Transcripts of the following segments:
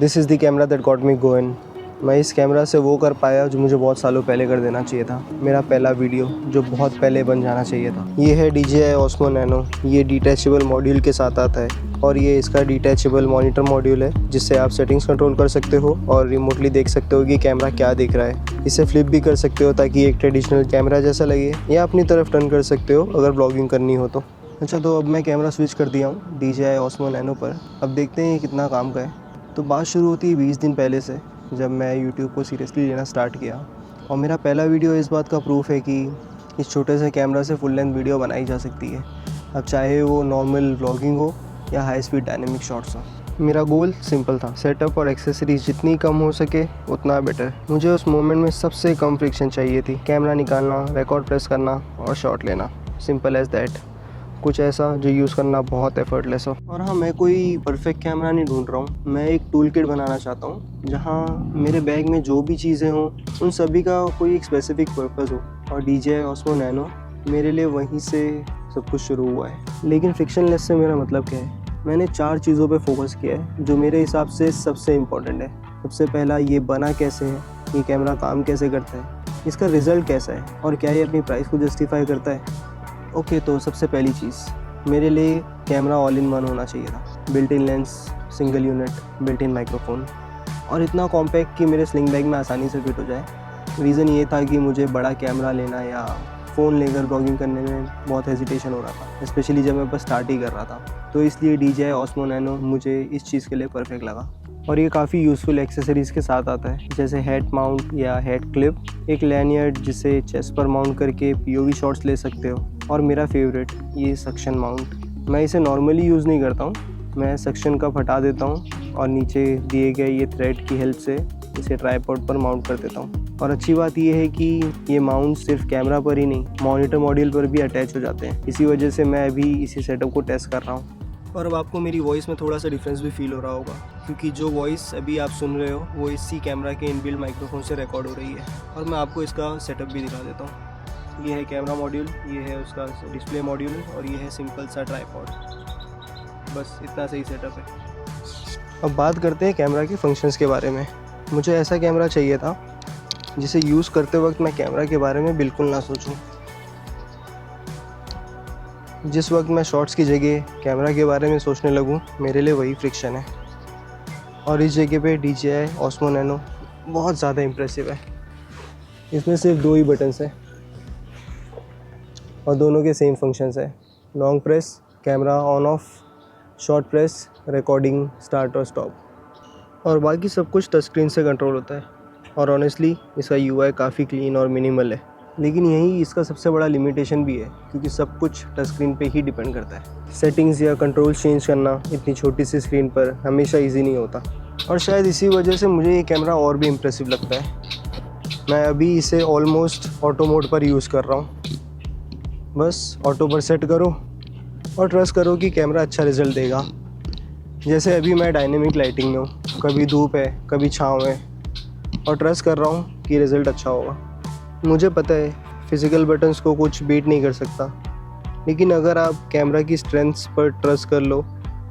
This is the camera that got me going. मैं इस camera से वो कर पाया जो मुझे बहुत सालों पहले कर देना चाहिए था। मेरा पहला वीडियो जो बहुत पहले बन जाना चाहिए था। ये है DJI Osmo Nano। ये डिटैचेबल मॉड्यूल के साथ आता है और ये इसका डिटैचेबल मॉनिटर मॉड्यूल है जिससे आप सेटिंग्स कंट्रोल कर सकते हो और रिमोटली देख सकते हो कि कैमरा क्या देख रहा है। इसे फ्लिप भी कर सकते हो ताकि एक ट्रेडिशनल कैमरा जैसा लगे, या अपनी तरफ टर्न कर सकते हो अगर ब्लॉगिंग करनी हो तो। अच्छा, तो अब मैं कैमरा स्विच कर दिया हूँ DJI Osmo Nano पर। अब देखते हैं ये कितना काम का है। तो बात शुरू होती है 20 दिन पहले से, जब मैं YouTube को सीरियसली लेना स्टार्ट किया। और मेरा पहला वीडियो इस बात का प्रूफ है कि इस छोटे से कैमरा से फुल लेंथ वीडियो बनाई जा सकती है। अब चाहे वो नॉर्मल व्लॉगिंग हो या हाई स्पीड डायनेमिक शॉट्स हो। मेरा गोल सिंपल था, सेटअप और एक्सेसरीज जितनी कम हो सके उतना बेटर। मुझे उस मोमेंट में सबसे कम फ्रिक्शन चाहिए थी। कैमरा निकालना, रिकॉर्ड प्रेस करना और शॉट लेना, सिंपल एज दैट। कुछ ऐसा जो यूज़ करना बहुत एफर्टलेस हो। और हाँ, मैं कोई परफेक्ट कैमरा नहीं ढूंढ रहा हूँ। मैं एक टूल किट बनाना चाहता हूँ जहाँ मेरे बैग में जो भी चीज़ें हों उन सभी का कोई एक स्पेसिफिक पर्पज़ हो। और DJI Osmo Nano मेरे लिए वहीं से सब कुछ शुरू हुआ है। लेकिन फ्रिक्शनलेस से मेरा मतलब क्या है? मैंने 4 चीज़ों पे फोकस किया है जो मेरे हिसाब से सबसे इम्पोर्टेंट है। सबसे पहला, ये बना कैसे है, ये कैमरा काम कैसे करता है, इसका रिज़ल्ट कैसा है और क्या ये अपनी प्राइस को जस्टिफाई करता है। ओके, तो सबसे पहली चीज़, मेरे लिए कैमरा ऑल इन वन होना चाहिए था। Built in lens, single unit, built in microphone और इतना कॉम्पैक्ट कि मेरे स्लिंग बैग में आसानी से फिट हो जाए। रीज़न ये था कि मुझे बड़ा कैमरा लेना या फ़ोन लेकर ब्लॉगिंग करने में बहुत हेजिटेशन हो रहा था, स्पेशली जब मैं बस स्टार्ट ही कर रहा था। तो इसलिए DJI Osmo Nano मुझे इस चीज़ के लिए परफेक्ट लगा। और ये काफ़ी यूज़फुल एक्सेसरीज़ के साथ आता है, जैसे हेड माउंट या हेड क्लिप, एक लैनियर्ड जिसे चेस्ट पर माउंट करके POV शॉट्स ले सकते हो, और मेरा फेवरेट ये सक्शन माउंट। मैं इसे नॉर्मली यूज़ नहीं करता हूँ। मैं सक्शन कप हटा देता हूँ और नीचे दिए गए ये थ्रेड की हेल्प से इसे ट्राइपॉड पर माउंट कर देता हूँ। और अच्छी बात यह है कि ये माउंट सिर्फ कैमरा पर ही नहीं, मॉनिटर मॉड्यूल पर भी अटैच हो जाते हैं। इसी वजह से मैं अभी इसी सेटअप को टेस्ट कर रहा हूँ। और अब आपको मेरी वॉइस में थोड़ा सा डिफरेंस भी फील हो रहा होगा, क्योंकि जो वॉइस अभी आप सुन रहे हो वो इसी कैमरा के इनबिल्ट माइक्रोफोन से रिकॉर्ड हो रही है। और मैं आपको इसका सेटअप भी दिखा देता हूँ। ये है कैमरा मॉड्यूल, ये है उसका डिस्प्ले मॉड्यूल और ये है सिंपल सा ट्राइपॉड। बस इतना सही सेटअप है। अब बात करते हैं कैमरा के फंक्शंस के बारे में। मुझे ऐसा कैमरा चाहिए था जिसे यूज़ करते वक्त मैं कैमरा के बारे में बिल्कुल ना सोचूं। जिस वक्त मैं शॉट्स की जगह कैमरा के बारे में सोचने लगूं, मेरे लिए वही फ्रिक्शन है। और इस जगह पे DJI Osmo Nano बहुत ज़्यादा इम्प्रेसिव है। इसमें सिर्फ 2 ही बटन्स हैं और दोनों के सेम फंक्शंस है। Long press camera on off, short press recording start और स्टॉप। और बाकी सब कुछ टच स्क्रीन से कंट्रोल होता है। और ऑनेस्टली इसका UI काफ़ी क्लीन और मिनिमल है। लेकिन यही इसका सबसे बड़ा लिमिटेशन भी है, क्योंकि सब कुछ टच स्क्रीन पे ही डिपेंड करता है। सेटिंग्स या कंट्रोल चेंज करना इतनी छोटी सी स्क्रीन पर हमेशा इजी नहीं होता। और शायद इसी वजह से मुझे ये कैमरा और भी इम्प्रेसिव लगता है। मैं अभी इसे ऑलमोस्ट ऑटो मोड पर यूज़ कर रहा हूँ। बस ऑटो पर सेट करो और ट्रस्ट करो कि कैमरा अच्छा रिजल्ट देगा। जैसे अभी मैं डायनेमिक लाइटिंग में हूँ, कभी धूप है कभी छाँव है, और ट्रस्ट कर रहा हूँ कि रिज़ल्ट अच्छा होगा। मुझे पता है फिज़िकल बटन्स को कुछ बीट नहीं कर सकता, लेकिन अगर आप कैमरा की स्ट्रेंथ्स पर ट्रस्ट कर लो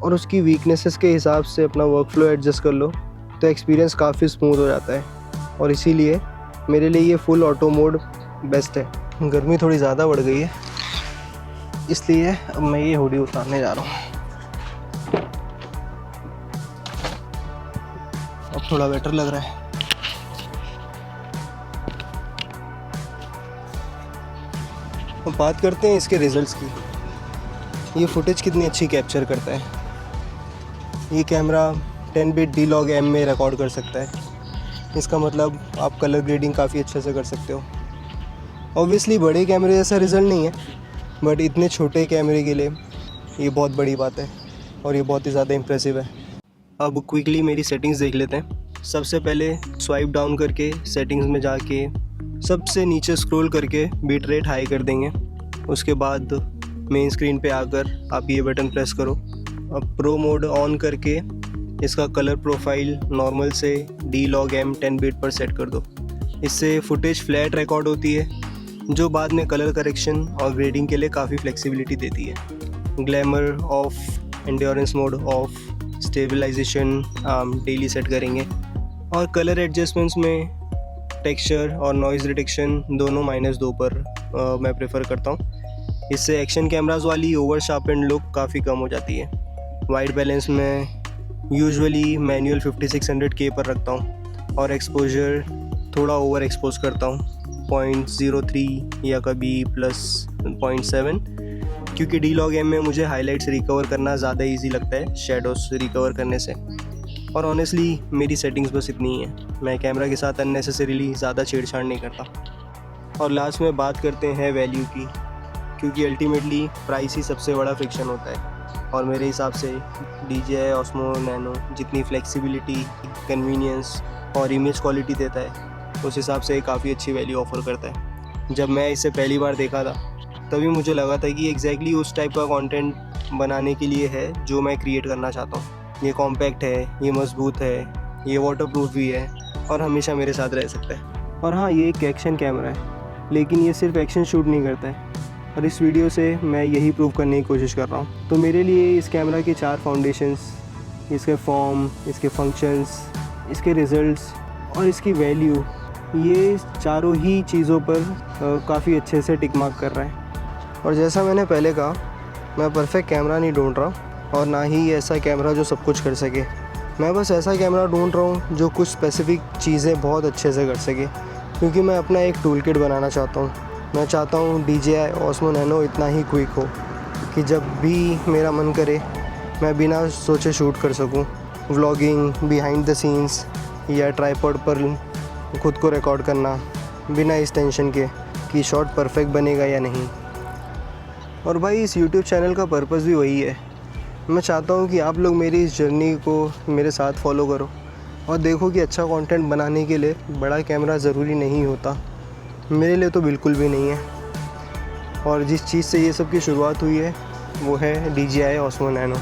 और उसकी वीकनेसेस के हिसाब से अपना वर्कफ्लो एडजस्ट कर लो, तो एक्सपीरियंस काफ़ी स्मूथ हो जाता है। और इसीलिए मेरे लिए ये फुल ऑटो मोड बेस्ट है। गर्मी थोड़ी ज़्यादा बढ़ गई है, इसलिए अब मैं ये हुडी उतारने जा रहा हूँ। अब थोड़ा बेटर लग रहा है। अब बात करते हैं इसके रिजल्ट्स की। ये फुटेज कितनी अच्छी कैप्चर करता है। ये कैमरा 10 बिट D-Log-M में रिकॉर्ड कर सकता है। इसका मतलब आप कलर ग्रेडिंग काफ़ी अच्छे से कर सकते हो। ऑब्वियसली बड़े कैमरे जैसा रिज़ल्ट नहीं है, बट इतने छोटे कैमरे के लिए ये बहुत बड़ी बात है और ये बहुत ही ज़्यादा इम्प्रेसिव है। अब क्विकली मेरी सेटिंग्स देख लेते हैं। सबसे पहले स्वाइप डाउन करके सेटिंग्स में जाके सबसे नीचे स्क्रॉल करके बीट रेट हाई कर देंगे। उसके बाद मेन स्क्रीन पे आकर आप ये बटन प्रेस करो। अब प्रो मोड ऑन करके इसका कलर प्रोफाइल नॉर्मल से D-Log-M 10 बिट पर सेट कर दो। इससे फुटेज फ्लैट रिकॉर्ड होती है, जो बाद में कलर करेक्शन और ग्रेडिंग के लिए काफ़ी फ्लेक्सिबिलिटी देती है। Glamour off, endurance mode off, stabilisation daily set करेंगे, और कलर एडजस्टमेंट्स में टेक्सचर और नॉइज़ डिटेक्शन दोनों -2 पर मैं प्रेफर करता हूँ। इससे एक्शन कैमराज वाली ओवर शार्पेंड लुक काफ़ी कम हो जाती है। वाइट बैलेंस में यूजुअली मैनुअल 5600K पर रखता हूँ और एक्सपोजर थोड़ा ओवर एक्सपोज करता हूँ 0.03 या कभी +0.7, क्योंकि D-Log-M में मुझे हाइलाइट्स रिकवर करना ज़्यादा इजी लगता है शेडोज रिकवर करने से। और ऑनेस्टली मेरी सेटिंग्स बस इतनी ही है, मैं कैमरा के साथ अननेसेसरीली ज़्यादा छेड़छाड़ नहीं करता। और लास्ट में बात करते हैं वैल्यू की, क्योंकि अल्टीमेटली प्राइस ही सबसे बड़ा फ्रिक्शन होता है। और मेरे हिसाब से DJI Osmo Nano जितनी फ्लेक्सिबिलिटी, कन्वीनियंस और इमेज क्वालिटी देता है, उस हिसाब से काफ़ी अच्छी वैल्यू ऑफ़र करता है। जब मैं इसे पहली बार देखा था तभी मुझे लगा था कि एग्जैक्टली उस टाइप का कंटेंट बनाने के लिए है जो मैं क्रिएट करना चाहता हूँ। ये कॉम्पैक्ट है, ये मजबूत है, ये वाटरप्रूफ भी है और हमेशा मेरे साथ रह सकता है। और हाँ, ये एक एक्शन कैमरा है, लेकिन ये सिर्फ एक्शन शूट नहीं करता है, और इस वीडियो से मैं यही प्रूव करने की कोशिश कर रहा हूँ। तो मेरे लिए इस कैमरा के 4 फाउंडेशंस, इसके फॉर्म, इसके फंक्शंस, इसके रिज़ल्ट्स और इसकी वैल्यू, ये चारों ही चीज़ों पर काफ़ी अच्छे से टिक मार्क कर रहा है। और जैसा मैंने पहले कहा, मैं परफेक्ट कैमरा नहीं ढूंढ रहा और ना ही ऐसा कैमरा जो सब कुछ कर सके। मैं बस ऐसा कैमरा ढूंढ रहा हूँ जो कुछ स्पेसिफ़िक चीज़ें बहुत अच्छे से कर सके, क्योंकि मैं अपना एक टूल किट बनाना चाहता हूँ। मैं चाहता हूँ DJI Osmo Nano इतना ही क्विक हो कि जब भी मेरा मन करे मैं बिना सोचे शूट कर सकूँ। व्लॉगिंग, बिहाइंड द सीन्स या ट्राइपॉड पर खुद को रिकॉर्ड करना बिना इस टेंशन के कि शॉट परफेक्ट बनेगा या नहीं। और भाई, इस YouTube चैनल का पर्पस भी वही है। मैं चाहता हूँ कि आप लोग मेरी इस जर्नी को मेरे साथ फॉलो करो और देखो कि अच्छा कंटेंट बनाने के लिए बड़ा कैमरा ज़रूरी नहीं होता। मेरे लिए तो बिल्कुल भी नहीं है। और जिस चीज़ से ये सब की शुरुआत हुई है वो है DJI Osmo Nano।